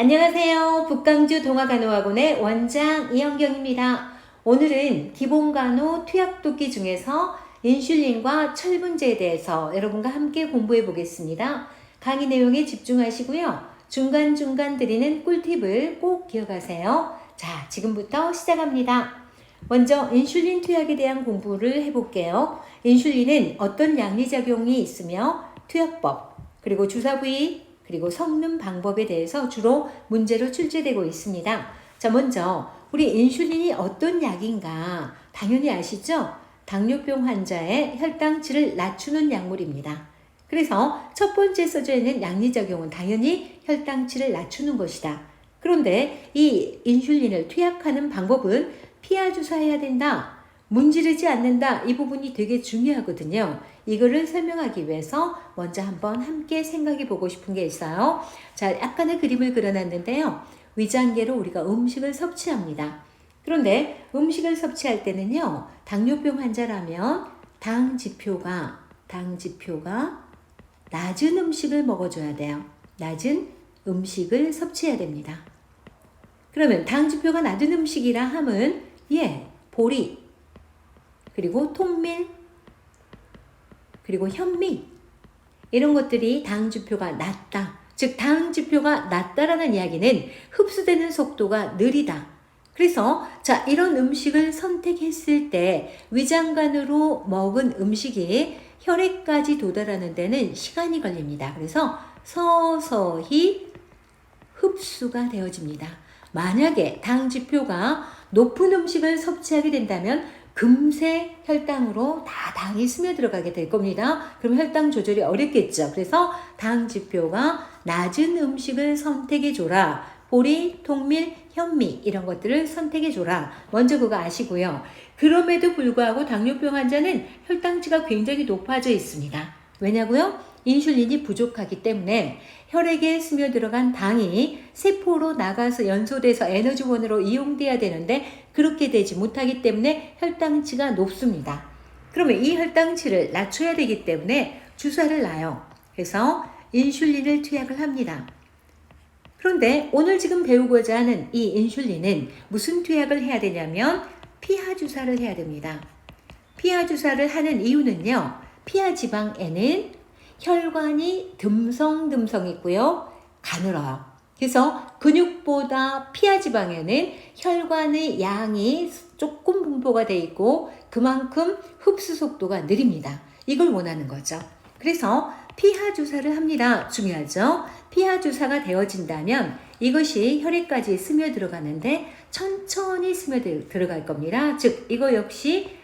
안녕하세요. 북강주 동아간호학원의 원장 이현경입니다. 오늘은 기본간호 투약독기 중에서 인슐린과 철분제에 대해서 여러분과 함께 공부해 보겠습니다. 강의 내용에 집중하시고요. 중간중간 드리는 꿀팁을 꼭 기억하세요. 자, 지금부터 시작합니다. 먼저 인슐린 투약에 대한 공부를 해볼게요. 인슐린은 어떤 양리작용이 있으며 투약법, 그리고 주사 부위, 그리고 섞는 방법에 대해서 주로 문제로 출제되고 있습니다. 자, 먼저 우리 인슐린이 어떤 약인가 당연히 아시죠? 당뇨병 환자의 혈당치를 낮추는 약물입니다. 그래서 첫 번째 써져 있는 양리작용은 당연히 혈당치를 낮추는 것이다. 그런데 이 인슐린을 투약하는 방법은 피하 주사해야 된다, 문지르지 않는다, 이 부분이 되게 중요하거든요. 이거를 설명하기 위해서 먼저 한번 함께 생각해 보고 싶은 게 있어요. 자, 약간의 그림을 그려놨는데요. 위장계로 우리가 음식을 섭취합니다. 그런데 음식을 섭취할 때는요, 당뇨병 환자라면 당 지표가 낮은 음식을 먹어줘야 돼요. 낮은 음식을 섭취해야 됩니다. 그러면 당 지표가 낮은 음식이라 함은 보리, 그리고 통밀, 그리고 현미, 이런 것들이 당지표가 낮다. 즉 당지표가 낮다라는 이야기는 흡수되는 속도가 느리다. 그래서 자, 이런 음식을 선택했을 때 위장관으로 먹은 음식이 혈액까지 도달하는 데는 시간이 걸립니다. 그래서 서서히 흡수가 되어집니다. 만약에 당지표가 높은 음식을 섭취하게 된다면 금세 혈당으로 다 당이 스며들어가게 될 겁니다. 그럼 혈당 조절이 어렵겠죠. 그래서 당 지표가 낮은 음식을 선택해줘라. 보리, 통밀, 현미, 이런 것들을 선택해줘라. 먼저 그거 아시고요. 그럼에도 불구하고 당뇨병 환자는 혈당치가 굉장히 높아져 있습니다. 왜냐고요? 인슐린이 부족하기 때문에 혈액에 스며들어간 당이 세포로 나가서 연소돼서 에너지원으로 이용돼야 되는데 그렇게 되지 못하기 때문에 혈당치가 높습니다. 그러면 이 혈당치를 낮춰야 되기 때문에 주사를 놔요. 그래서 인슐린을 투약을 합니다. 그런데 오늘 지금 배우고자 하는 이 인슐린은 무슨 투약을 해야 되냐면 피하 주사를 해야 됩니다. 피하 주사를 하는 이유는요, 피하 지방에는 혈관이 듬성듬성 있고요, 가늘어요. 그래서 근육보다 피하 지방에는 혈관의 양이 조금 분포가 되어 있고 그만큼 흡수 속도가 느립니다. 이걸 원하는 거죠. 그래서 피하 주사를 합니다. 중요하죠? 피하 주사가 되어진다면 이것이 혈액까지 스며 들어가는데 천천히 스며 들어갈 겁니다. 즉 이거 역시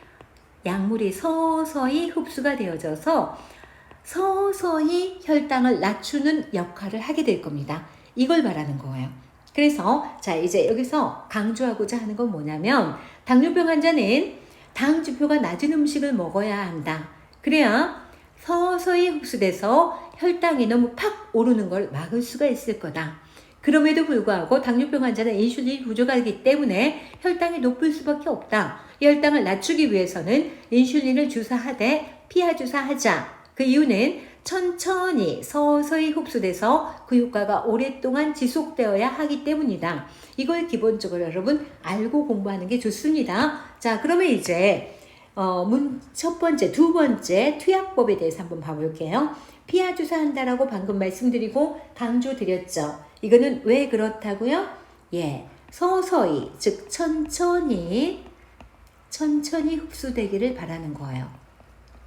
약물이 서서히 흡수가 되어져서 서서히 혈당을 낮추는 역할을 하게 될 겁니다. 이걸 말하는 거예요. 그래서 자, 이제 여기서 강조하고자 하는 건 뭐냐면 당뇨병 환자는 당 지표가 낮은 음식을 먹어야 한다. 그래야 서서히 흡수돼서 혈당이 너무 팍 오르는 걸 막을 수가 있을 거다. 그럼에도 불구하고 당뇨병 환자는 인슐린이 부족하기 때문에 혈당이 높을 수밖에 없다. 이 혈당을 낮추기 위해서는 인슐린을 주사하되 피하 주사하자. 그 이유는 천천히 서서히 흡수돼서 그 효과가 오랫동안 지속되어야 하기 때문이다. 이걸 기본적으로 여러분 알고 공부하는 게 좋습니다. 자, 그러면 이제 첫 번째, 두 번째 투약법에 대해서 한번 봐볼게요. 피하 주사한다라고 방금 말씀드리고 강조드렸죠. 이거는 왜 그렇다고요? 서서히, 즉 천천히 흡수되기를 바라는 거예요.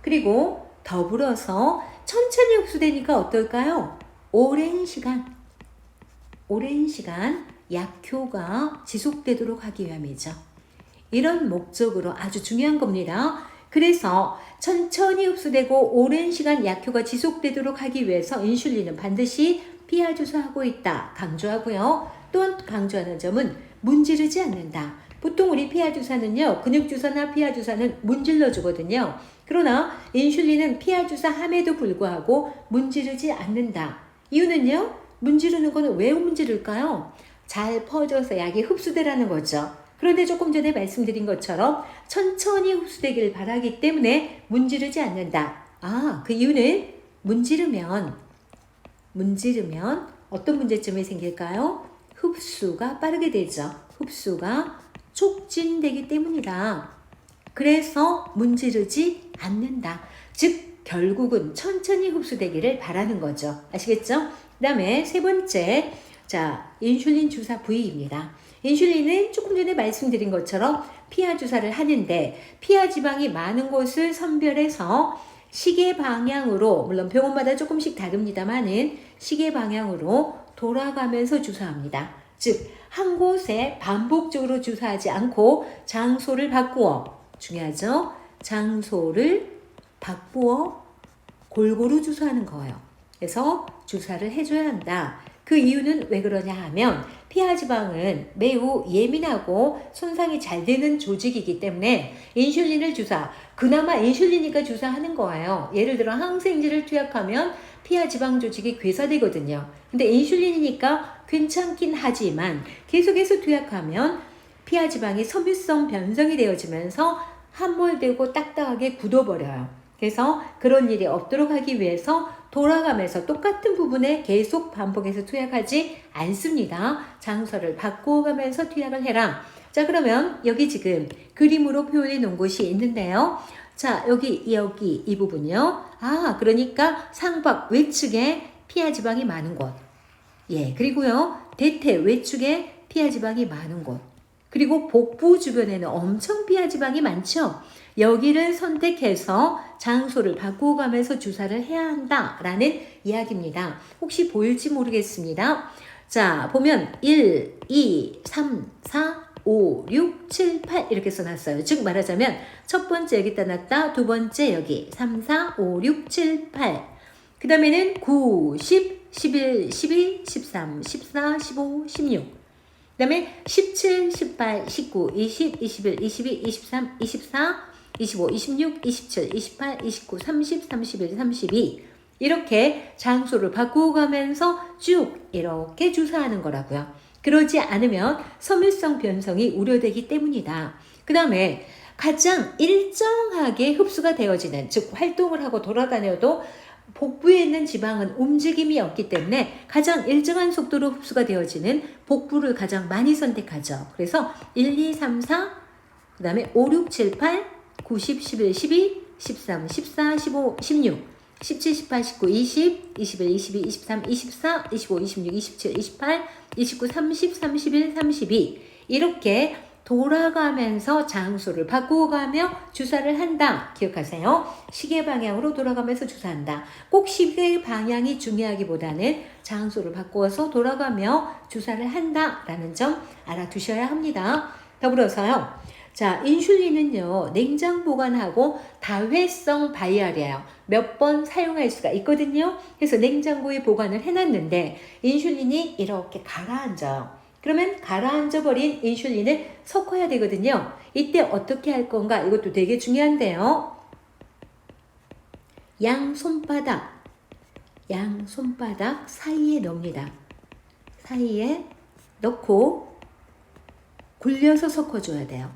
그리고 더불어서 천천히 흡수되니까 어떨까요? 오랜 시간 약효가 지속되도록 하기 위함이죠. 이런 목적으로 아주 중요한 겁니다. 그래서 천천히 흡수되고 오랜 시간 약효가 지속되도록 하기 위해서 인슐린은 반드시 피하 주사하고 있다. 강조하고요. 또 강조하는 점은 문지르지 않는다. 보통 우리 피하 주사는요, 근육 주사나 피하 주사는 문질러 주거든요. 그러나 인슐린은 피하 주사함에도 불구하고 문지르지 않는다. 이유는요, 문지르는 거는 왜 문지를까요? 잘 퍼져서 약이 흡수되라는 거죠. 그런데 조금 전에 말씀드린 것처럼 천천히 흡수되기를 바라기 때문에 문지르지 않는다. 그 이유는 문지르면 어떤 문제점이 생길까요? 흡수가 빠르게 되죠. 흡수가 촉진되기 때문이다. 그래서 문지르지 않는다. 즉 결국은 천천히 흡수되기를 바라는 거죠. 아시겠죠? 그 다음에 세 번째, 자, 인슐린 주사 부위입니다. 인슐린은 조금 전에 말씀드린 것처럼 피하 주사를 하는데 피하 지방이 많은 곳을 선별해서 시계 방향으로, 물론 병원마다 조금씩 다릅니다만은 시계 방향으로 돌아가면서 주사합니다. 즉 한 곳에 반복적으로 주사하지 않고 장소를 바꾸어, 중요하죠? 장소를 바꾸어 골고루 주사하는 거예요. 그래서 주사를 해줘야 한다. 그 이유는 왜 그러냐 하면 피하 지방은 매우 예민하고 손상이 잘 되는 조직이기 때문에 인슐린을 그나마 인슐린이니까 주사하는 거예요. 예를 들어 항생제를 투약하면 피하 지방 조직이 괴사되거든요. 근데 인슐린이니까 괜찮긴 하지만 계속해서 투약하면 피하 지방이 섬유성 변성이 되어지면서 함몰되고 딱딱하게 굳어버려요. 그래서 그런 일이 없도록 하기 위해서 돌아가면서 똑같은 부분에 계속 반복해서 투약하지 않습니다. 장소를 바꿔가면서 투약을 해라. 자, 그러면 여기 지금 그림으로 표현해 놓은 곳이 있는데요. 자, 여기 이 부분이요. 그러니까 상박 외측에 피하 지방이 많은 곳. 예, 그리고요. 대퇴 외측에 피하 지방이 많은 곳. 그리고 복부 주변에는 엄청 피하 지방이 많죠. 여기를 선택해서 장소를 바꿔가면서 주사를 해야 한다라는 이야기입니다. 혹시 보일지 모르겠습니다. 자, 보면 1, 2, 3, 4, 5, 6, 7, 8 이렇게 써놨어요. 즉 말하자면 첫 번째 여기다 놨다, 두 번째 여기 3, 4, 5, 6, 7, 8. 그 다음에는 9, 10, 11, 12, 13, 14, 15, 16. 그 다음에 17, 18, 19, 20, 21, 22, 23, 24, 25, 26, 27, 28, 29, 30, 31, 32 이렇게 장소를 바꾸어가면서 쭉 이렇게 주사하는 거라고요. 그러지 않으면 섬유성 변성이 우려되기 때문이다. 그 다음에 가장 일정하게 흡수가 되어지는, 즉 활동을 하고 돌아다녀도 복부에 있는 지방은 움직임이 없기 때문에 가장 일정한 속도로 흡수가 되어지는 복부를 가장 많이 선택하죠. 그래서 1, 2, 3, 4, 그 다음에 5, 6, 7, 8, 9, 10, 11, 12, 13, 14, 15, 16, 17, 18, 19, 20, 21, 22, 23, 24, 25, 26, 27, 28, 29, 30, 31, 32 이렇게 돌아가면서 장소를 바꾸어가며 주사를 한다. 기억하세요. 시계 방향으로 돌아가면서 주사한다. 꼭 시계 방향이 중요하기보다는 장소를 바꾸어서 돌아가며 주사를 한다라는 점 알아두셔야 합니다. 더불어서요. 자, 인슐린은요, 냉장 보관하고 다회성 바이알이에요. 몇 번 사용할 수가 있거든요. 그래서 냉장고에 보관을 해놨는데 인슐린이 이렇게 가라앉아요. 그러면 가라앉아버린 인슐린을 섞어야 되거든요. 이때 어떻게 할 건가? 이것도 되게 중요한데요. 양 손바닥 사이에 넣습니다. 사이에 넣고 굴려서 섞어줘야 돼요.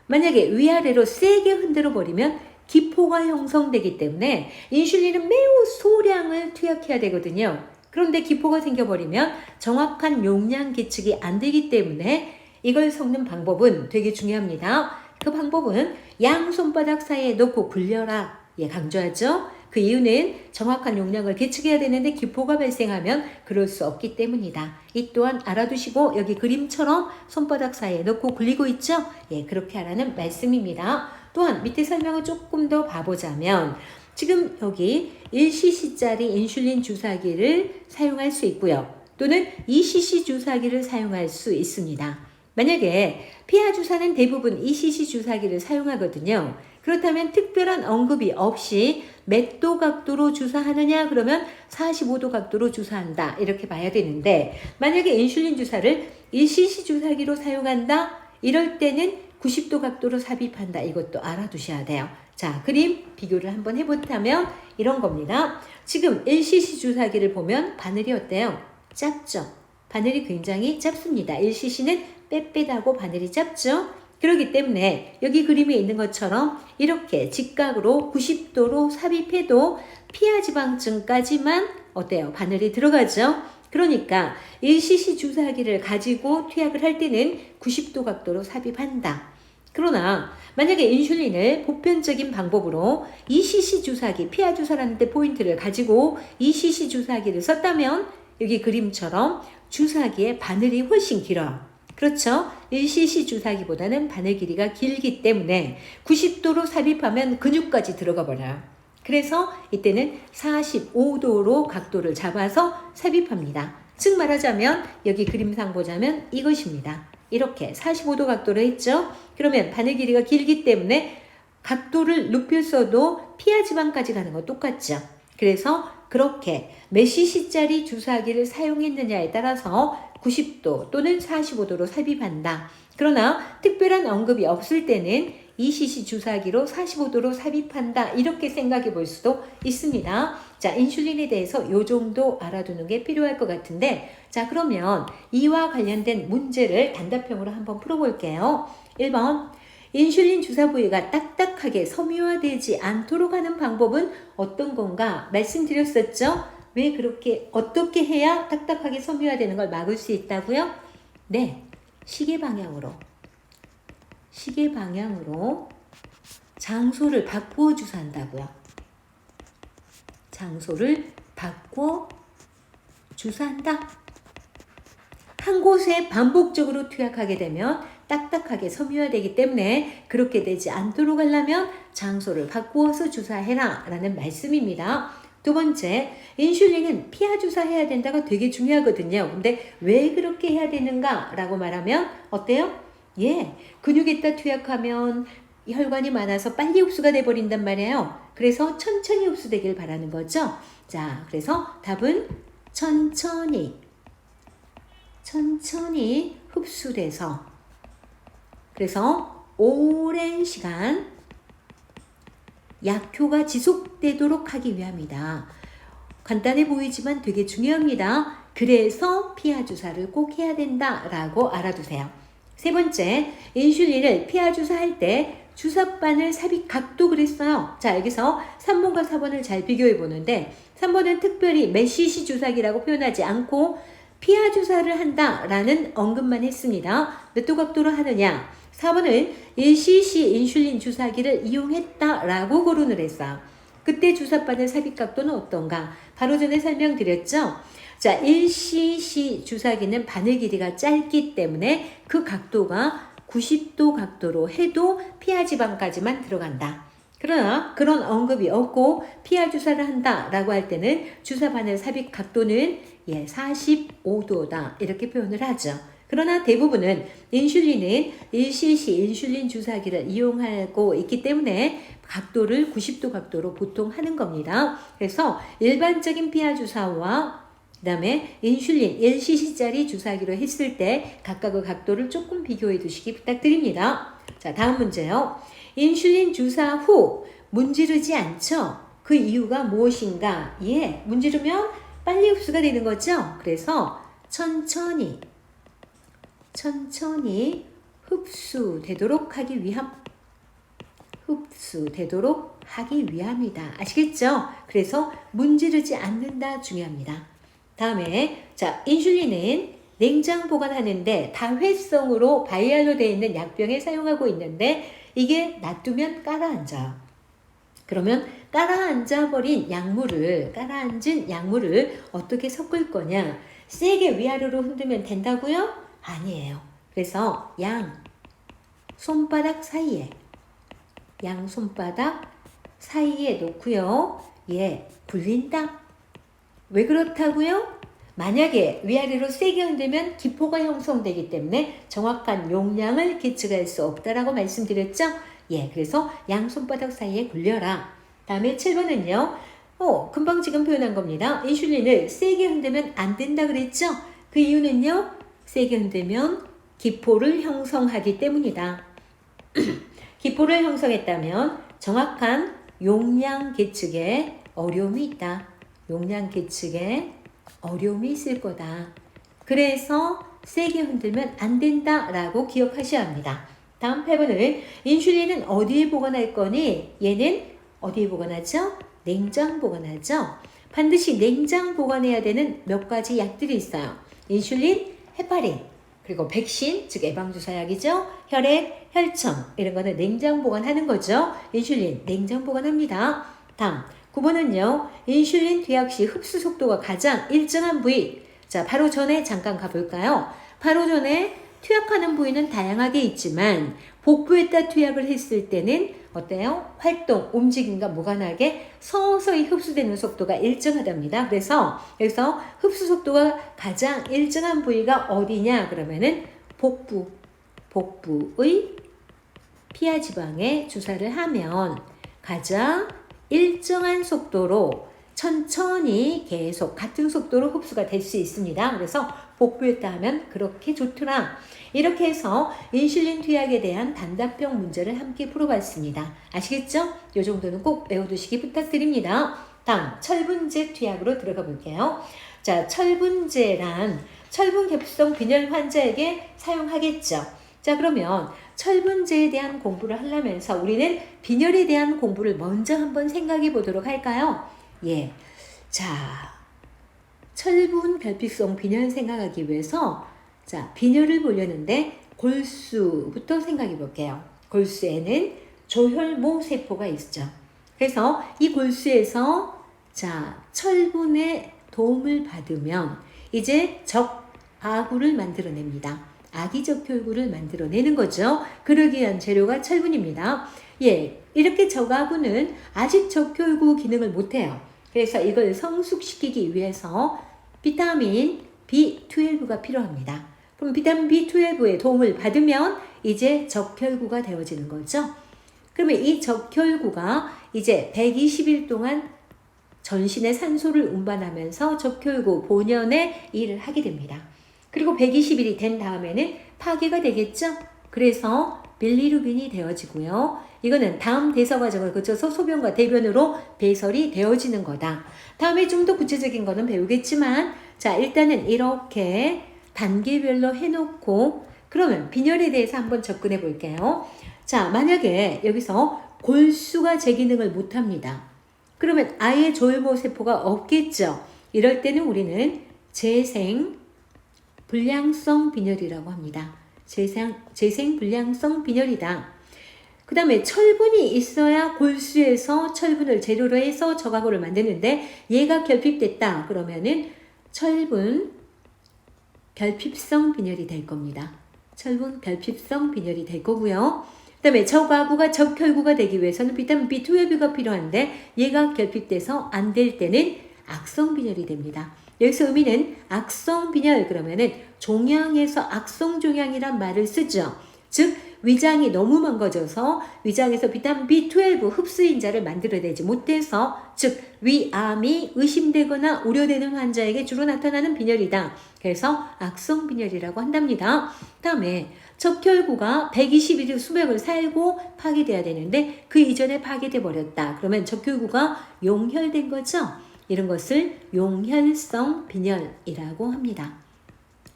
만약에 위아래로 세게 흔들어 버리면 기포가 형성되기 때문에 인슐린은 매우 소량을 투약해야 되거든요. 그런데 기포가 생겨버리면 정확한 용량 계측이 안 되기 때문에 이걸 섞는 방법은 되게 중요합니다. 그 방법은 양 손바닥 사이에 넣고 굴려라. 예, 강조하죠. 그 이유는 정확한 용량을 계측해야 되는데 기포가 발생하면 그럴 수 없기 때문이다. 이 또한 알아두시고 여기 그림처럼 손바닥 사이에 넣고 굴리고 있죠? 예, 그렇게 하라는 말씀입니다. 또한 밑에 설명을 조금 더 봐보자면 지금 여기 1cc짜리 인슐린 주사기를 사용할 수 있고요. 또는 2cc 주사기를 사용할 수 있습니다. 만약에 피하 주사는 대부분 2cc 주사기를 사용하거든요. 그렇다면 특별한 언급이 없이 몇 도 각도로 주사하느냐 그러면 45도 각도로 주사한다 이렇게 봐야 되는데 만약에 인슐린 주사를 1cc 주사기로 사용한다 이럴 때는 90도 각도로 삽입한다 이것도 알아두셔야 돼요. 자, 그림 비교를 한번 해보자면 이런 겁니다. 지금 1cc 주사기를 보면 바늘이 어때요? 짧죠? 바늘이 굉장히 짧습니다. 1cc는 빽빽하고 바늘이 짧죠? 그렇기 때문에 여기 그림에 있는 것처럼 이렇게 직각으로 90도로 삽입해도 피하 지방층까지만 어때요? 바늘이 들어가죠? 그러니까 1cc 주사기를 가지고 투약을 할 때는 90도 각도로 삽입한다. 그러나 만약에 인슐린을 보편적인 방법으로 2cc 주사기, 피하 주사라는 데 포인트를 가지고 2cc 주사기를 썼다면 여기 그림처럼 주사기의 바늘이 훨씬 길어요. 그렇죠? 1cc 주사기보다는 바늘 길이가 길기 때문에 90도로 삽입하면 근육까지 들어가 버려요. 그래서 이때는 45도로 각도를 잡아서 삽입합니다. 즉 말하자면 여기 그림상 보자면 이것입니다. 이렇게 45도 각도로 했죠. 그러면 바늘 길이가 길기 때문에 각도를 높였어도 피하 지방까지 가는 건 똑같죠. 그래서 그렇게 몇 cc짜리 주사기를 사용했느냐에 따라서 90도 또는 45도로 삽입한다. 그러나 특별한 언급이 없을 때는 2cc 주사기로 45도로 삽입한다. 이렇게 생각해 볼 수도 있습니다. 자, 인슐린에 대해서 요 정도 알아두는 게 필요할 것 같은데, 자, 그러면 이와 관련된 문제를 단답형으로 한번 풀어볼게요. 1번. 인슐린 주사 부위가 딱딱하게 섬유화되지 않도록 하는 방법은 어떤 건가 말씀드렸었죠? 왜 그렇게 어떻게 해야 딱딱하게 섬유화되는 걸 막을 수 있다고요? 네, 시계 방향으로 장소를 바꾸어 주사한다고요. 장소를 바꾸어 주사한다. 한 곳에 반복적으로 투약하게 되면 딱딱하게 섬유화되기 때문에 그렇게 되지 않도록 하려면 장소를 바꾸어서 주사해라 라는 말씀입니다. 두 번째, 인슐린은 피하 주사해야 된다가 되게 중요하거든요. 근데 왜 그렇게 해야 되는가 라고 말하면 어때요? 예, 근육에다 투약하면 혈관이 많아서 빨리 흡수가 돼버린단 말이에요. 그래서 천천히 흡수되길 바라는 거죠. 자, 그래서 답은 천천히 흡수돼서, 그래서 오랜 시간 약효가 지속되도록 하기 위함이다. 간단해 보이지만 되게 중요합니다. 그래서 피하 주사를 꼭 해야 된다라고 알아두세요. 세 번째, 인슐린을 피하 주사할 때 주사바늘 삽입 각도 그랬어요. 자, 여기서 3번과 4번을 잘 비교해 보는데 3번은 특별히 몇 cc 주사기라고 표현하지 않고 피하 주사를 한다라는 언급만 했습니다. 몇 도 각도로 하느냐? 4번은 1cc 인슐린 주사기를 이용했다라고 거론을 했어요. 그때 주사바늘 삽입 각도는 어떤가? 바로 전에 설명드렸죠? 자, 1cc 주사기는 바늘 길이가 짧기 때문에 그 각도가 90도 각도로 해도 피하 지방까지만 들어간다. 그러나 그런 언급이 없고 피하 주사를 한다라고 할 때는 주사 바늘 삽입 각도는 45도다 이렇게 표현을 하죠. 그러나 대부분은 인슐린은 1cc 인슐린 주사기를 이용하고 있기 때문에 각도를 90도 각도로 보통 하는 겁니다. 그래서 일반적인 피하 주사와 그 다음에 인슐린 1cc짜리 주사기로 했을 때 각각의 각도를 조금 비교해 두시기 부탁드립니다. 자, 다음 문제요. 인슐린 주사 후 문지르지 않죠? 그 이유가 무엇인가? 예, 문지르면 빨리 흡수가 되는 거죠? 그래서 천천히 흡수되도록 하기 위함이다. 아시겠죠? 그래서 문지르지 않는다 중요합니다. 다음에 자, 인슐린은 냉장 보관하는데 다회성으로 바이알로 되어 있는 약병에 사용하고 있는데 이게 놔두면 가라앉아요. 그러면 가라앉은 약물을 어떻게 섞을 거냐? 세게 위아래로 흔들면 된다고요? 아니에요. 그래서 양 손바닥 사이에 놓고요. 굴린다. 왜 그렇다고요? 만약에 위아래로 세게 흔들면 기포가 형성되기 때문에 정확한 용량을 계측할 수 없다라고 말씀드렸죠? 그래서 양 손바닥 사이에 굴려라. 다음에 7번은요. 금방 지금 표현한 겁니다. 인슐린을 세게 흔들면 안 된다 그랬죠? 그 이유는요. 세게 흔들면 기포를 형성하기 때문이다. 기포를 형성했다면 정확한 용량 계측에 어려움이 있다. 용량 계측에 어려움이 있을 거다. 그래서 세게 흔들면 안 된다라고 기억하셔야 합니다. 다음 8번은 인슐린은 어디에 보관할 거니? 얘는 어디에 보관하죠? 냉장 보관하죠. 반드시 냉장 보관해야 되는 몇 가지 약들이 있어요. 인슐린, 헤파린, 그리고 백신, 즉 예방주사약이죠. 혈액, 혈청 이런 거는 냉장 보관하는 거죠. 인슐린 냉장 보관합니다. 다음 9번은요. 인슐린 투약 시 흡수 속도가 가장 일정한 부위. 자, 바로 전에 잠깐 가볼까요? 바로 전에 투약하는 부위는 다양하게 있지만 복부에다 투약을 했을 때는 어때요? 활동, 움직임과 무관하게 서서히 흡수되는 속도가 일정하답니다. 그래서 여기서 흡수 속도가 가장 일정한 부위가 어디냐? 그러면은 복부의 피하 지방에 주사를 하면 가장 일정한 속도로 천천히 계속 같은 속도로 흡수가 될 수 있습니다. 그래서 복부에다 하면 그렇게 좋더라. 이렇게 해서 인슐린 투약에 대한 단답형 문제를 함께 풀어봤습니다. 아시겠죠? 이 정도는 꼭 외워두시기 부탁드립니다. 다음 철분제 투약으로 들어가 볼게요. 자, 철분제란 철분계피성 빈혈 환자에게 사용하겠죠. 자, 그러면 철분제에 대한 공부를 하려면서 우리는 빈혈에 대한 공부를 먼저 한번 생각해 보도록 할까요? 예. 자, 철분 결핍성 빈혈 생각하기 위해서 자, 빈혈을 보려는데 골수부터 생각해 볼게요. 골수에는 조혈모 세포가 있죠. 그래서 이 골수에서 자, 철분의 도움을 받으면 이제 적아구를 만들어냅니다. 아기적혈구를 만들어내는 거죠. 그러기 위한 재료가 철분입니다. 예, 이렇게 적아구는 아직 적혈구 기능을 못해요. 그래서 이걸 성숙시키기 위해서 비타민 B12가 필요합니다. 그럼 비타민 B12의 도움을 받으면 이제 적혈구가 되어지는 거죠. 그러면 이 적혈구가 이제 120일 동안 전신에 산소를 운반하면서 적혈구 본연의 일을 하게 됩니다. 그리고 120일이 된 다음에는 파괴가 되겠죠. 그래서 빌리루빈이 되어지고요. 이거는 다음 대사 과정을 거쳐서 소변과 대변으로 배설이 되어지는 거다. 다음에 좀 더 구체적인 거는 배우겠지만 자, 일단은 이렇게 단계별로 해놓고 그러면 빈혈에 대해서 한번 접근해 볼게요. 자, 만약에 여기서 골수가 제 기능을 못합니다. 그러면 아예 조혈모 세포가 없겠죠. 이럴 때는 우리는 재생 불량성 빈혈이라고 합니다. 재생 불량성 빈혈이다. 그 다음에 철분이 있어야 골수에서 철분을 재료로 해서 적아구를 만드는데 얘가 결핍됐다. 그러면은 철분 결핍성 빈혈이 될 겁니다. 철분 결핍성 빈혈이 될 거고요. 그 다음에 적아구가 적혈구가 되기 위해서는 비타민 B12가 필요한데 얘가 결핍돼서 안 될 때는 악성 빈혈이 됩니다. 여기서 의미는 악성 빈혈 그러면은 종양에서 악성 종양이란 말을 쓰죠. 즉 위장이 너무 망가져서 위장에서 비타민 B12 흡수인자를 만들어내지 못해서 즉 위암이 의심되거나 우려되는 환자에게 주로 나타나는 빈혈이다. 그래서 악성 빈혈이라고 한답니다. 다음에 적혈구가 120일 수명을 살고 파괴돼야 되는데 그 이전에 파괴돼 버렸다. 그러면 적혈구가 용혈된 거죠. 이런 것을 용혈성 빈혈이라고 합니다.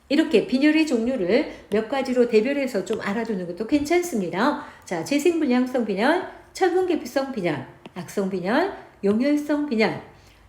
이렇게 빈혈의 종류를 몇 가지로 대별해서 좀 알아두는 것도 괜찮습니다. 자, 재생불량성 빈혈, 철분계피성 빈혈, 악성 빈혈, 용혈성 빈혈.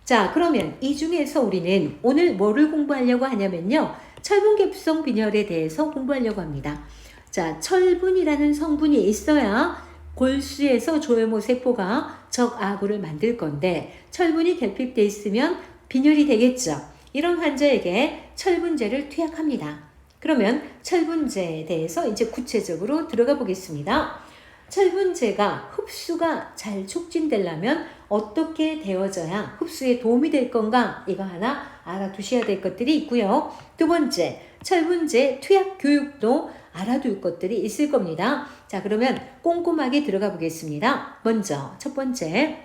자, 그러면 이 중에서 우리는 오늘 뭐를 공부하려고 하냐면요. 철분계피성 빈혈에 대해서 공부하려고 합니다. 자, 철분이라는 성분이 있어야 골수에서 조혈모 세포가 적아구를 만들 건데 철분이 결핍돼 있으면 빈혈이 되겠죠. 이런 환자에게 철분제를 투약합니다. 그러면 철분제에 대해서 이제 구체적으로 들어가 보겠습니다. 철분제가 흡수가 잘 촉진되려면 어떻게 되어져야 흡수에 도움이 될 건가? 이거 하나 알아두셔야 될 것들이 있고요. 두 번째, 철분제 투약 교육도 알아둘 것들이 있을 겁니다. 자, 그러면 꼼꼼하게 들어가 보겠습니다. 먼저 첫 번째,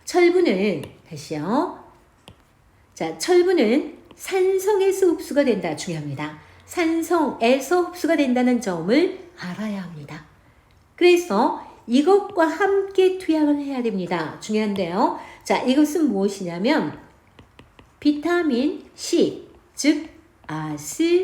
철분은 다시요. 자, 철분은 산성에서 흡수가 된다. 중요합니다. 산성에서 흡수가 된다는 점을 알아야 합니다. 그래서 이것과 함께 투약을 해야 됩니다. 중요한데요. 자, 이것은 무엇이냐면 비타민 C, 즉 아스콜빈산과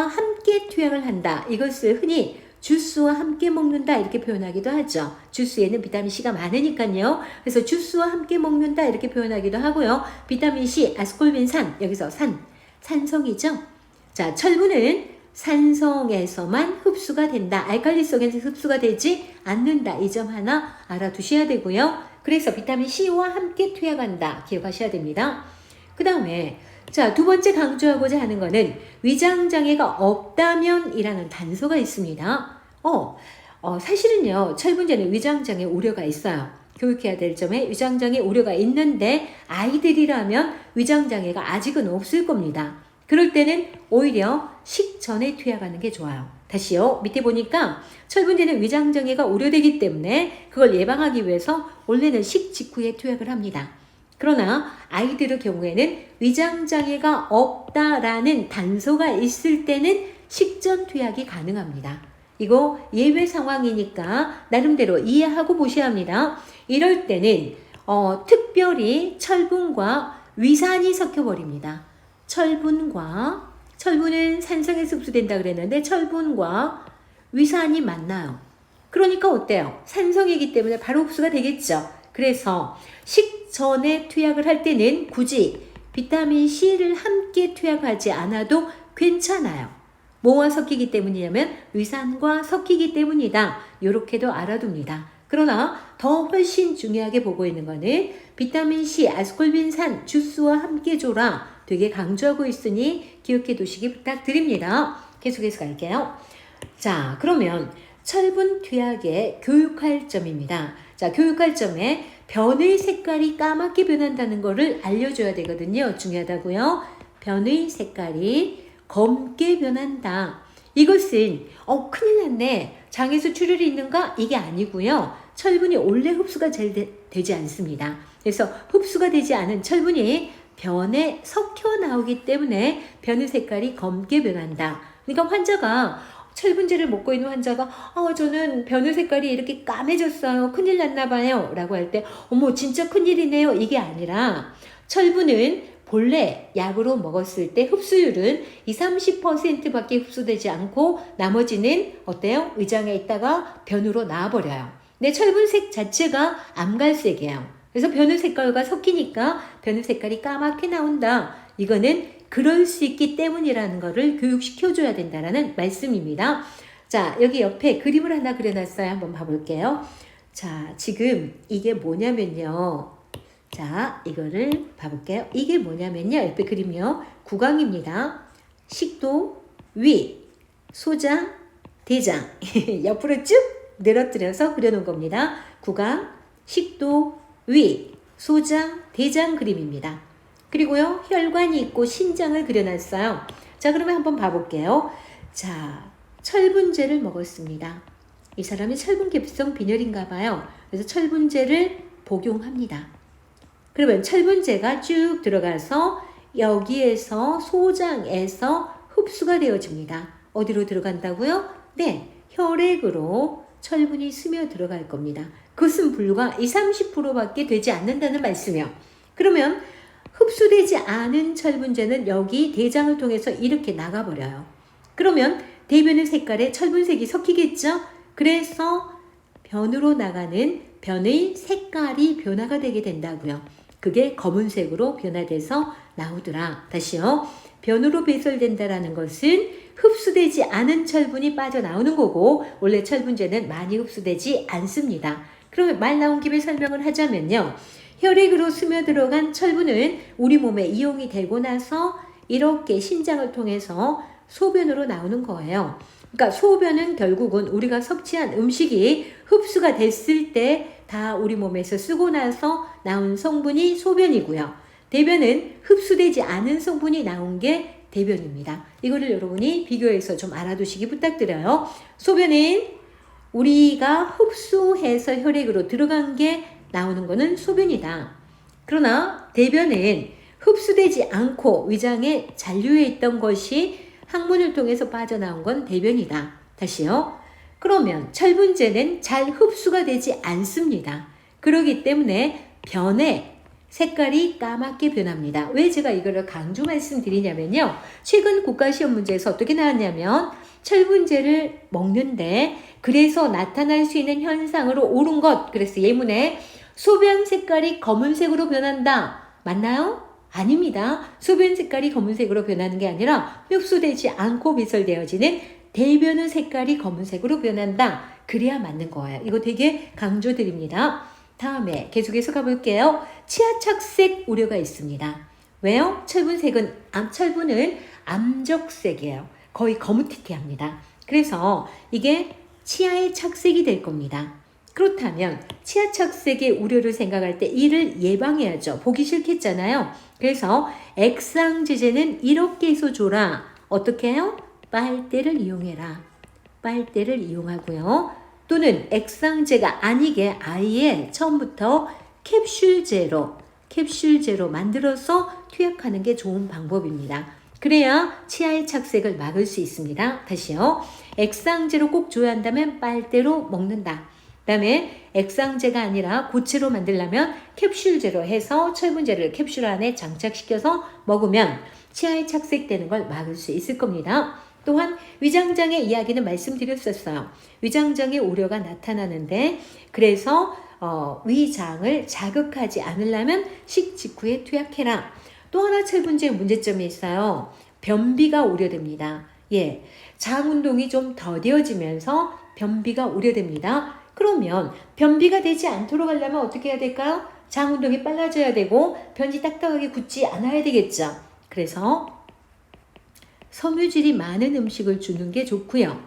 함께 투약을 한다. 이것을 흔히 주스와 함께 먹는다 이렇게 표현하기도 하죠. 주스에는 비타민C가 많으니까요. 그래서 주스와 함께 먹는다 이렇게 표현하기도 하고요. 비타민C, 아스콜빈산, 여기서 산성이죠. 자, 철분은 산성에서만 흡수가 된다. 알칼리 속에서 흡수가 되지 않는다. 이 점 하나 알아두셔야 되고요. 그래서 비타민C와 함께 투약한다. 기억하셔야 됩니다. 그 다음에 자, 두 번째 강조하고자 하는 거는 위장장애가 없다면 이라는 단서가 있습니다. 사실은요, 철분제는 위장장애 우려가 있어요. 교육해야 될 점에 위장장애 우려가 있는데 아이들이라면 위장장애가 아직은 없을 겁니다. 그럴 때는 오히려 식전에 투약하는 게 좋아요. 다시요. 밑에 보니까 철분제는 위장장애가 우려되기 때문에 그걸 예방하기 위해서 원래는 식 직후에 투약을 합니다. 그러나 아이들의 경우에는 위장장애가 없다라는 단서가 있을 때는 식전 투약이 가능합니다. 이거 예외 상황이니까 나름대로 이해하고 보셔야 합니다. 이럴 때는 특별히 철분과 위산이 섞여버립니다. 철분은 산성에서 흡수된다 그랬는데 철분과 위산이 만나요. 그러니까 어때요? 산성이기 때문에 바로 흡수가 되겠죠. 그래서 식전에 투약을 할 때는 굳이 비타민C를 함께 투약하지 않아도 괜찮아요. 뭐와 섞이기 때문이냐면 위산과 섞이기 때문이다. 이렇게도 알아둡니다. 그러나 더 훨씬 중요하게 보고 있는 거는 비타민C, 아스콜빈산, 주스와 함께 줘라. 되게 강조하고 있으니 기억해 두시기 부탁드립니다. 계속해서 갈게요. 자, 그러면 철분 투약의 교육할 점입니다. 자, 교육할 점에 변의 색깔이 까맣게 변한다는 것을 알려줘야 되거든요. 중요하다고요. 변의 색깔이 검게 변한다. 이것은 큰일 났네. 장에서 출혈이 있는가? 이게 아니고요. 철분이 원래 흡수가 잘 되지 않습니다. 그래서 흡수가 되지 않은 철분이 변에 섞여 나오기 때문에 변의 색깔이 검게 변한다. 그러니까 환자가 철분제를 먹고 있는 환자가 저는 변의 색깔이 이렇게 까매졌어요. 큰일 났나 봐요. 라고 할 때 어머 진짜 큰일이네요. 이게 아니라 철분은 본래 약으로 먹었을 때 흡수율은 20-30% 밖에 흡수되지 않고 나머지는 어때요? 위장에 있다가 변으로 나와버려요. 근데 철분색 자체가 암갈색이에요. 그래서 변의 색깔과 섞이니까 변의 색깔이 까맣게 나온다. 이거는 그럴 수 있기 때문이라는 것을 교육시켜줘야 된다는 말씀입니다. 자, 여기 옆에 그림을 하나 그려놨어요. 한번 봐볼게요. 자, 지금 이게 뭐냐면요. 자, 이거를 봐볼게요. 이게 뭐냐면요. 옆에 그림이요. 구강입니다. 식도, 위, 소장, 대장. 옆으로 쭉 늘어뜨려서 그려놓은 겁니다. 구강, 식도, 위, 소장, 대장 그림입니다. 그리고요, 혈관이 있고 신장을 그려놨어요. 자, 그러면 한번 봐볼게요. 자, 철분제를 먹었습니다. 이 사람이 철분계피성 빈혈인가 봐요. 그래서 철분제를 복용합니다. 그러면 철분제가 쭉 들어가서 여기에서 소장에서 흡수가 되어집니다. 어디로 들어간다고요? 네, 혈액으로 철분이 스며 들어갈 겁니다. 그것은 불과 20-30%밖에 되지 않는다는 말씀이요. 그러면 흡수되지 않은 철분제는 여기 대장을 통해서 이렇게 나가버려요. 그러면 대변의 색깔에 철분색이 섞이겠죠? 그래서 변으로 나가는 변의 색깔이 변화가 되게 된다고요. 그게 검은색으로 변화돼서 나오더라. 다시요. 변으로 배설된다라는 것은 흡수되지 않은 철분이 빠져나오는 거고 원래 철분제는 많이 흡수되지 않습니다. 그러면 말 나온 김에 설명을 하자면요. 혈액으로 스며들어간 철분은 우리 몸에 이용이 되고 나서 이렇게 신장을 통해서 소변으로 나오는 거예요. 그러니까 소변은 결국은 우리가 섭취한 음식이 흡수가 됐을 때 다 우리 몸에서 쓰고 나서 나온 성분이 소변이고요. 대변은 흡수되지 않은 성분이 나온 게 대변입니다. 이거를 여러분이 비교해서 좀 알아두시기 부탁드려요. 소변은 우리가 흡수해서 혈액으로 들어간 게 나오는 거는 소변이다. 그러나 대변은 흡수되지 않고 위장에 잔류해 있던 것이 항문을 통해서 빠져나온 건 대변이다. 다시요. 그러면 철분제는 잘 흡수가 되지 않습니다. 그렇기 때문에 변에 색깔이 까맣게 변합니다. 왜 제가 이거를 강조 말씀드리냐면요. 최근 국가시험 문제에서 어떻게 나왔냐면 철분제를 먹는데 그래서 나타날 수 있는 현상으로 옳은 것. 그래서 예문에 소변 색깔이 검은색으로 변한다. 맞나요? 아닙니다. 소변 색깔이 검은색으로 변하는 게 아니라 흡수되지 않고 배설되어지는 대변의 색깔이 검은색으로 변한다. 그래야 맞는 거예요. 이거 되게 강조드립니다. 다음에 계속해서 가볼게요. 치아 착색 우려가 있습니다. 왜요? 철분은 암적색이에요. 거의 거무튀튀합니다. 그래서 이게 치아의 착색이 될 겁니다. 그렇다면 치아 착색의 우려를 생각할 때 이를 예방해야죠. 보기 싫겠잖아요. 그래서 액상제제는 이렇게 해서 줘라. 어떻게 해요? 빨대를 이용해라. 빨대를 이용하고요. 또는 액상제가 아니게 아예 처음부터 캡슐제로 만들어서 투약하는 게 좋은 방법입니다. 그래야 치아의 착색을 막을 수 있습니다. 다시요. 액상제로 꼭 줘야 한다면 빨대로 먹는다. 그 다음에 액상제가 아니라 고체로 만들려면 캡슐제로 해서 철분제를 캡슐 안에 장착시켜서 먹으면 치아에 착색되는 걸 막을 수 있을 겁니다. 또한 위장장애 이야기는 말씀드렸었어요. 위장장애 우려가 나타나는데 그래서 위장을 자극하지 않으려면 식 직후에 투약해라. 또 하나 철분제의 문제점이 있어요. 변비가 우려됩니다. 예, 장 운동이 좀 더뎌지면서 변비가 우려됩니다. 그러면 변비가 되지 않도록 하려면 어떻게 해야 될까요? 장 운동이 빨라져야 되고 변이 딱딱하게 굳지 않아야 되겠죠. 그래서 섬유질이 많은 음식을 주는 게 좋고요.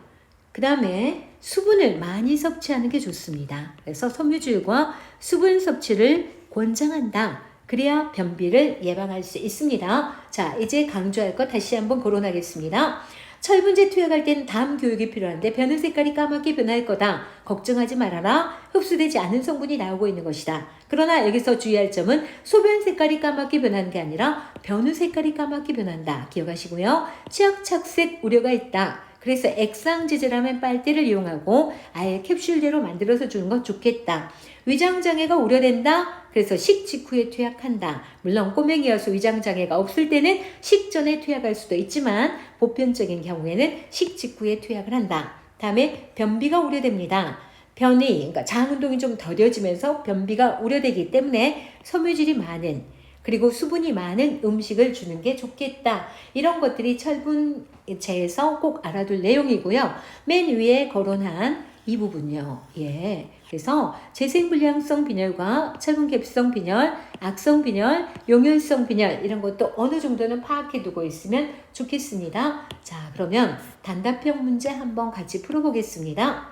그 다음에 수분을 많이 섭취하는 게 좋습니다. 그래서 섬유질과 수분 섭취를 권장한다. 그래야 변비를 예방할 수 있습니다. 자, 이제 강조할 것 다시 한번 거론하겠습니다. 철분제 투약할 때는 다음 교육이 필요한데 변의 색깔이 까맣게 변할 거다. 걱정하지 말아라. 흡수되지 않은 성분이 나오고 있는 것이다. 그러나 여기서 주의할 점은 소변 색깔이 까맣게 변하는 게 아니라 변의 색깔이 까맣게 변한다. 기억하시고요. 치약 착색 우려가 있다. 그래서 액상제제라면 빨대를 이용하고 아예 캡슐제로 만들어서 주는 건 좋겠다. 위장장애가 우려된다. 그래서 식 직후에 투약한다. 물론 꼬맹이여서 위장장애가 없을 때는 식전에 투약할 수도 있지만 보편적인 경우에는 식 직후에 투약을 한다. 다음에 변비가 우려됩니다. 그러니까 장 운동이 좀 더뎌지면서 변비가 우려되기 때문에 섬유질이 많은 그리고 수분이 많은 음식을 주는 게 좋겠다. 이런 것들이 철분제에서 꼭 알아둘 내용이고요. 맨 위에 거론한 이 부분요. 예. 그래서 재생불량성 빈혈과 철분캡성 빈혈, 악성 빈혈, 용혈성 빈혈 이런 것도 어느 정도는 파악해 두고 있으면 좋겠습니다. 자, 그러면 단답형 문제 한번 같이 풀어보겠습니다.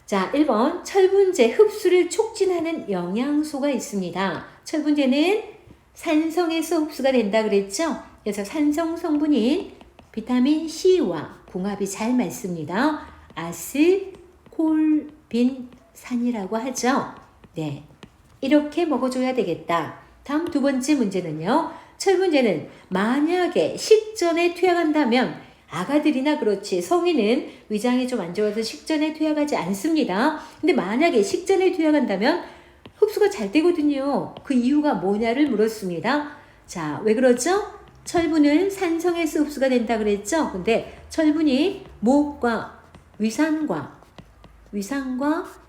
자, 1번 철분제 흡수를 촉진하는 영양소가 있습니다. 철분제는 산성에서 흡수가 된다 그랬죠? 그래서 산성 성분인 비타민 C와 궁합이 잘 맞습니다. 아스콜빈산이라고 하죠. 네, 이렇게 먹어줘야 되겠다. 다음 두 번째 문제는요. 철분제는 만약에 식전에 투약한다면 아가들이나 그렇지 성인은 위장이 좀 안 좋아서 식전에 투약하지 않습니다. 근데 만약에 식전에 투약한다면 흡수가 잘 되거든요. 그 이유가 뭐냐를 물었습니다. 자, 왜 그러죠? 철분은 산성에서 흡수가 된다 그랬죠? 근데 철분이 목과 위산과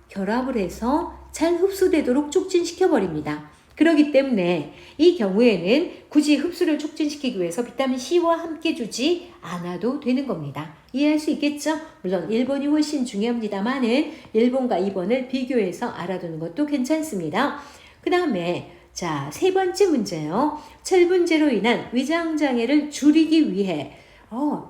결합을 해서 잘 흡수되도록 촉진시켜버립니다. 그렇기 때문에 이 경우에는 굳이 흡수를 촉진시키기 위해서 비타민 C와 함께 주지 않아도 되는 겁니다. 이해할 수 있겠죠? 물론 1번이 훨씬 중요합니다만은 1번과 2번을 비교해서 알아두는 것도 괜찮습니다. 그 다음에 자, 세 번째 문제요. 철분제로 인한 위장장애를 줄이기 위해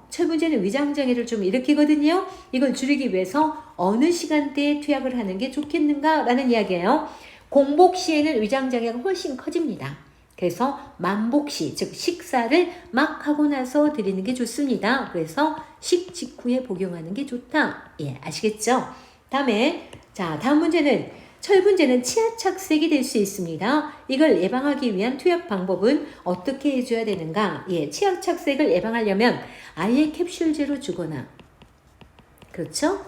철분제는 위장장애를 좀 일으키거든요. 이걸 줄이기 위해서 어느 시간대에 투약을 하는 게 좋겠는가? 라는 이야기예요. 공복 시에는 위장장애가 훨씬 커집니다. 그래서 만복시, 즉 식사를 막 하고 나서 드리는 게 좋습니다. 그래서 식 직후에 복용하는 게 좋다. 예, 아시겠죠? 다음에 다음 문제는 철분제는 치아 착색이 될 수 있습니다. 이걸 예방하기 위한 투약 방법은 어떻게 해줘야 되는가? 예, 치아 착색을 예방하려면 아예 캡슐제로 주거나, 그렇죠?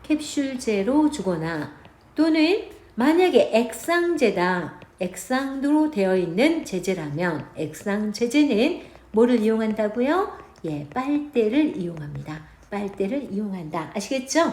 캡슐제로 주거나 또는 만약에 액상제다. 액상으로 되어 있는 제제라면 액상 제제는 뭐를 이용한다고요? 예, 빨대를 이용합니다. 빨대를 이용한다. 아시겠죠?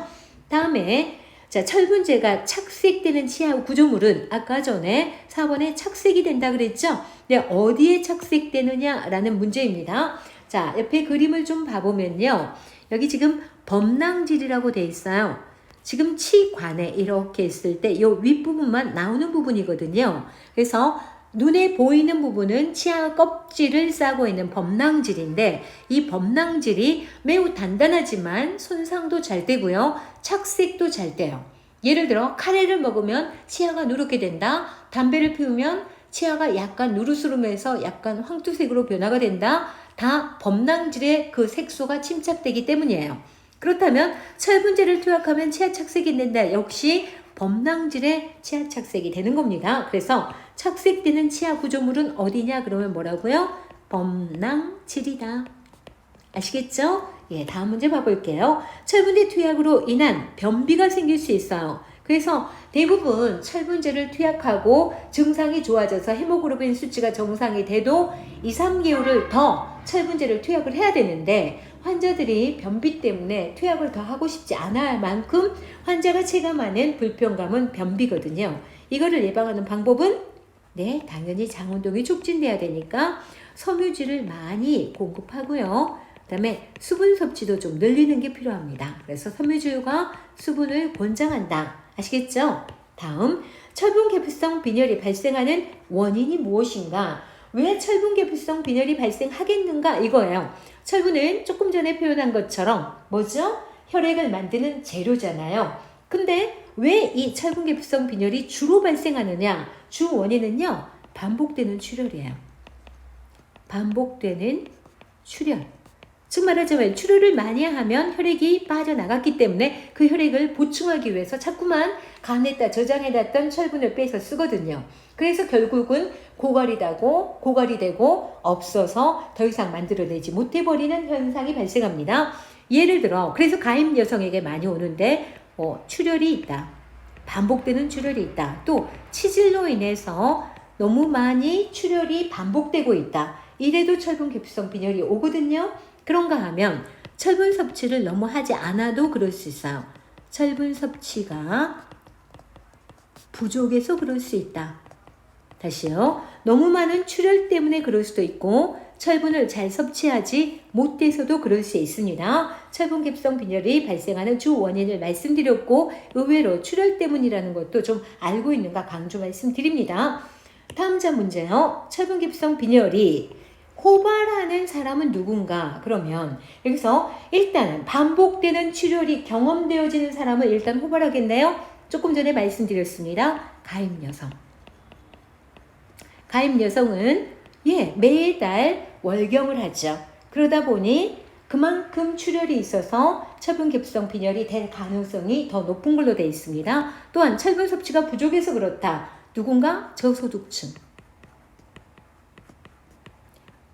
다음에 자, 철분제가 착색되는 치아 구조물은 아까 전에 4번에 착색이 된다 그랬죠? 네, 어디에 착색되느냐라는 문제입니다. 자, 옆에 그림을 좀 봐보면요. 여기 지금 범낭질이라고 돼 있어요. 지금 치관에 이렇게 있을 때 이 윗부분만 나오는 부분이거든요. 그래서 눈에 보이는 부분은 치아 껍질을 싸고 있는 범낭질인데 이 범낭질이 매우 단단하지만 손상도 잘 되고요. 착색도 잘 돼요. 예를 들어 카레를 먹으면 치아가 누렇게 된다. 담배를 피우면 치아가 약간 누르스름해서 약간 황토색으로 변화가 된다. 다 범낭질의 그 색소가 침착되기 때문이에요. 그렇다면 철분제를 투약하면 치아 착색이 된다. 역시 범낭질의 치아 착색이 되는 겁니다. 그래서 착색되는 치아 구조물은 어디냐? 그러면 뭐라고요? 범낭질이다. 아시겠죠? 예, 다음 문제 봐볼게요. 철분제 투약으로 인한 변비가 생길 수 있어요. 그래서 대부분 철분제를 투약하고 증상이 좋아져서 헤모글로빈 수치가 정상이 돼도 2, 3개월을 더 철분제를 투약을 해야 되는데 환자들이 변비 때문에 투약을 더 하고 싶지 않아 할 만큼 환자가 체감하는 불편감은 변비거든요. 이거를 예방하는 방법은 네, 당연히 장운동이 촉진돼야 되니까 섬유질을 많이 공급하고요. 그 다음에 수분 섭취도 좀 늘리는 게 필요합니다. 그래서 섬유질과 수분을 권장한다. 아시겠죠? 다음, 철분계피성 빈혈이 발생하는 원인이 무엇인가? 왜 철분계피성 빈혈이 발생하겠는가? 이거예요. 철분은 조금 전에 표현한 것처럼 뭐죠? 혈액을 만드는 재료잖아요. 근데 왜 이 철분계피성 빈혈이 주로 발생하느냐? 주 원인은요. 반복되는 출혈이에요. 반복되는 출혈. 즉 말하자면 출혈을 많이 하면 혈액이 빠져나갔기 때문에 그 혈액을 보충하기 위해서 자꾸만 간에다 저장해놨던 철분을 빼서 쓰거든요. 그래서 결국은 고갈이 되고 없어서 더 이상 만들어내지 못해버리는 현상이 발생합니다. 예를 들어 그래서 가임 여성에게 많이 오는데 출혈이 있다. 반복되는 출혈이 있다. 또 치질로 인해서 너무 많이 출혈이 반복되고 있다. 이래도 철분계피성 빈혈이 오거든요. 그런가 하면 철분 섭취를 너무 하지 않아도 그럴 수 있어요. 철분 섭취가 부족해서 그럴 수 있다. 다시요. 너무 많은 출혈 때문에 그럴 수도 있고 철분을 잘 섭취하지 못해서도 그럴 수 있습니다. 철분계피성 빈혈이 발생하는 주 원인을 말씀드렸고 의외로 출혈 때문이라는 것도 좀 알고 있는가 강조 말씀드립니다. 다음 자 문제요. 철분계피성 빈혈이 호발하는 사람은 누군가? 그러면 여기서 일단은 반복되는 출혈이 경험되어지는 사람은 일단 호발하겠네요. 조금 전에 말씀드렸습니다. 가임 여성. 가임 여성은 매달 월경을 하죠. 그러다 보니 그만큼 출혈이 있어서 철분계피성 빈혈이 될 가능성이 더 높은 걸로 되어 있습니다. 또한 철분 섭취가 부족해서 그렇다. 누군가 저소득층.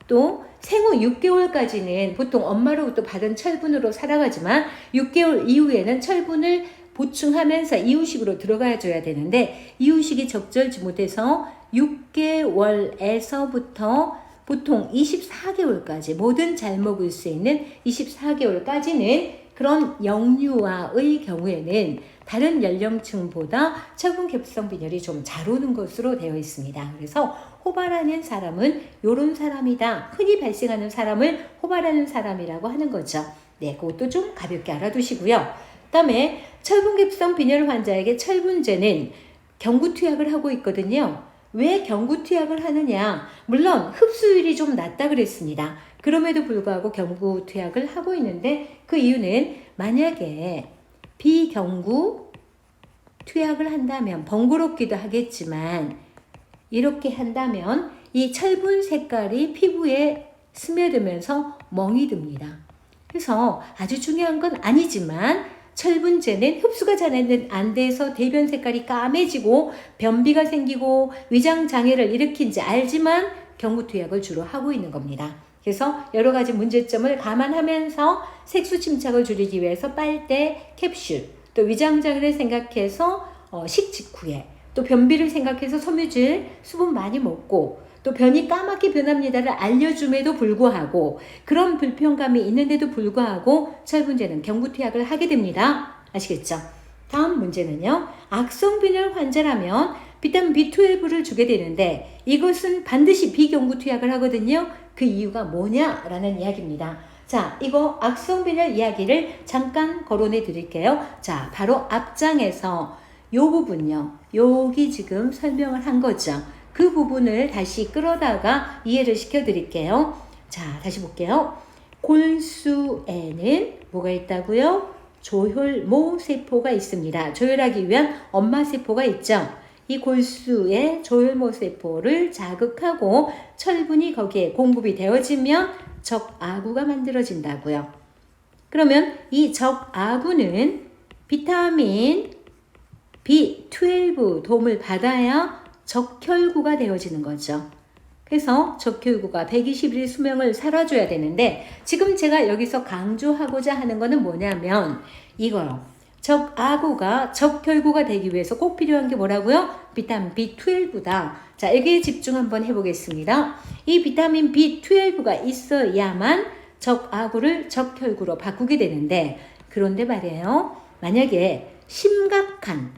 또 생후 6개월까지는 보통 엄마로부터 받은 철분으로 살아가지만 6개월 이후에는 철분을 보충하면서 이유식으로 들어가 줘야 되는데 이유식이 적절치 못해서 6개월에서부터 보통 24개월까지 뭐든 잘 먹을 수 있는 24개월까지는 그런 영유아의 경우에는 다른 연령층보다 철분계피성 빈혈이 좀 잘 오는 것으로 되어 있습니다. 그래서 호발하는 사람은 이런 사람이다. 흔히 발생하는 사람을 호발하는 사람이라고 하는 거죠. 네, 그것도 좀 가볍게 알아두시고요. 그다음에 철분계피성 빈혈 환자에게 철분제는 경구투약을 하고 있거든요. 왜 경구투약을 하느냐? 물론 흡수율이 좀 낮다 그랬습니다. 그럼에도 불구하고 경구투약을 하고 있는데 그 이유는 만약에 비경구 투약을 한다면 번거롭기도 하겠지만 이렇게 한다면 이 철분 색깔이 피부에 스며들면서 멍이 듭니다. 그래서 아주 중요한 건 아니지만 철분제는 흡수가 잘 안 돼서 대변 색깔이 까매지고 변비가 생기고 위장 장애를 일으킨지 알지만 경구투약을 주로 하고 있는 겁니다. 그래서 여러 가지 문제점을 감안하면서 색소 침착을 줄이기 위해서 빨대, 캡슐, 또 위장 장애를 생각해서 식 직후에 또 변비를 생각해서 섬유질, 수분 많이 먹고 또 변이 까맣게 변합니다를 알려줌에도 불구하고 그런 불편감이 있는데도 불구하고 철분제는 경구투약을 하게 됩니다. 아시겠죠? 다음 문제는요. 악성빈혈 환자라면 비타민 B12를 주게 되는데 이것은 반드시 비경구투약을 하거든요. 그 이유가 뭐냐라는 이야기입니다. 자, 이거 악성빈혈 이야기를 잠깐 거론해 드릴게요. 자, 바로 앞장에서 요 부분요. 여기 지금 설명을 한 거죠. 그 부분을 다시 끌어다가 이해를 시켜 드릴게요. 자, 다시 볼게요. 골수에는 뭐가 있다고요? 조혈모 세포가 있습니다. 조혈하기 위한 엄마 세포가 있죠. 이 골수의 조혈모 세포를 자극하고 철분이 거기에 공급이 되어지면 적아구가 만들어진다고요. 그러면 이 적아구는 비타민 B12 도움을 받아야 적혈구가 되어지는 거죠. 그래서 적혈구가 120일 수명을 살아줘야 되는데 지금 제가 여기서 강조하고자 하는 거는 뭐냐면 이거요. 적아구가 적혈구가 되기 위해서 꼭 필요한 게 뭐라고요? 비타민 B12다. 자, 여기에 집중 한번 해보겠습니다. 이 비타민 B12가 있어야만 적아구를 적혈구로 바꾸게 되는데 그런데 말이에요. 만약에 심각한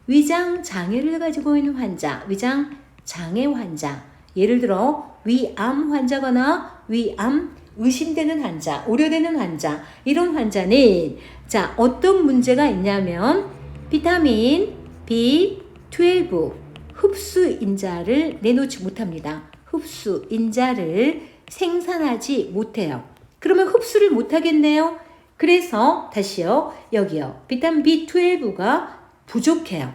위장 장애를 가지고 있는 환자, 위장 장애 환자, 예를 들어 위암 환자거나 위암 의심되는 환자, 우려되는 환자, 이런 환자는 자, 어떤 문제가 있냐면 비타민 B12 흡수인자를 내놓지 못합니다. 흡수인자를 생산하지 못해요. 그러면 흡수를 못하겠네요. 그래서 다시요. 여기요. 비타민 B12가 부족해요.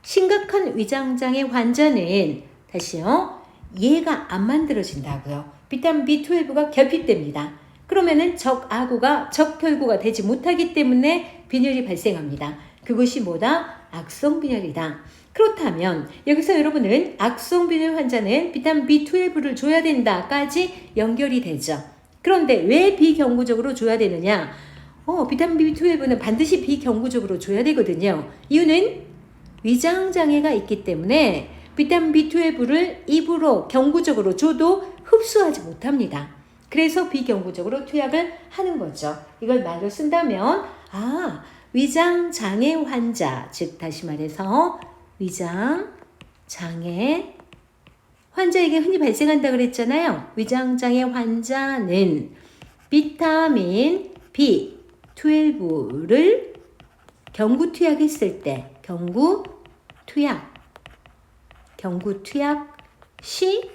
심각한 위장장애 환자는 다시요. 얘가 안 만들어진다고요. 비타민 B12가 결핍됩니다. 그러면은 적아구가 적혈구가 되지 못하기 때문에 빈혈이 발생합니다. 그것이 뭐다? 악성빈혈이다. 그렇다면 여기서 여러분은 악성빈혈 환자는 비타민 B12를 줘야 된다까지 연결이 되죠. 그런데 왜 비경구적으로 줘야 되느냐? 비타민 B12는 반드시 비경구적으로 줘야 되거든요. 이유는 위장장애가 있기 때문에 비타민 B12를 입으로 경구적으로 줘도 흡수하지 못합니다. 그래서 비경구적으로 투약을 하는 거죠. 이걸 말로 쓴다면 위장장애 환자, 즉 다시 말해서 위장장애 환자에게 흔히 발생한다 그랬잖아요. 위장장애 환자는 비타민 B12를 경구투약했을 때 경구투약 시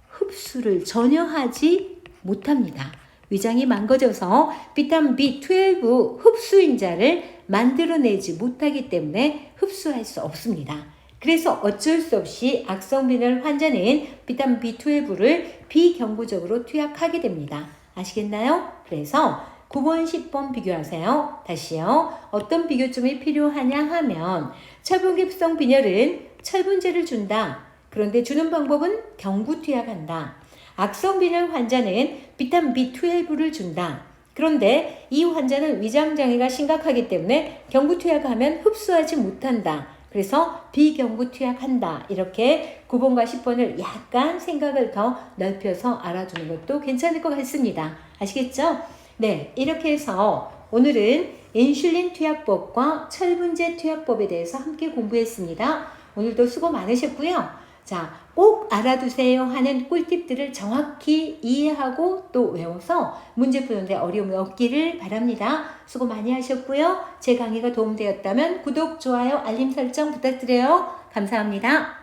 흡수를 전혀 하지 못합니다. 위장이 망가져서 비타민 B12 흡수인자를 만들어내지 못하기 때문에 흡수할 수 없습니다. 그래서 어쩔 수 없이 악성빈혈 환자는 비타민 B12를 비경구적으로 투약하게 됩니다. 아시겠나요? 그래서 9번, 10번 비교하세요. 다시요. 어떤 비교점이 필요하냐 하면 철분기성 빈혈은 철분제를 준다. 그런데 주는 방법은 경구투약한다. 악성빈혈 환자는 비타민 B12를 준다. 그런데 이 환자는 위장장애가 심각하기 때문에 경구투약하면 흡수하지 못한다. 그래서 비경구투약한다. 이렇게 9번과 10번을 약간 생각을 더 넓혀서 알아두는 것도 괜찮을 것 같습니다. 아시겠죠? 네, 이렇게 해서 오늘은 인슐린 투약법과 철분제 투약법에 대해서 함께 공부했습니다. 오늘도 수고 많으셨고요. 자, 꼭 알아두세요 하는 꿀팁들을 정확히 이해하고 또 외워서 문제 푸는데 어려움이 없기를 바랍니다. 수고 많이 하셨고요. 제 강의가 도움되었다면 구독, 좋아요, 알림 설정 부탁드려요. 감사합니다.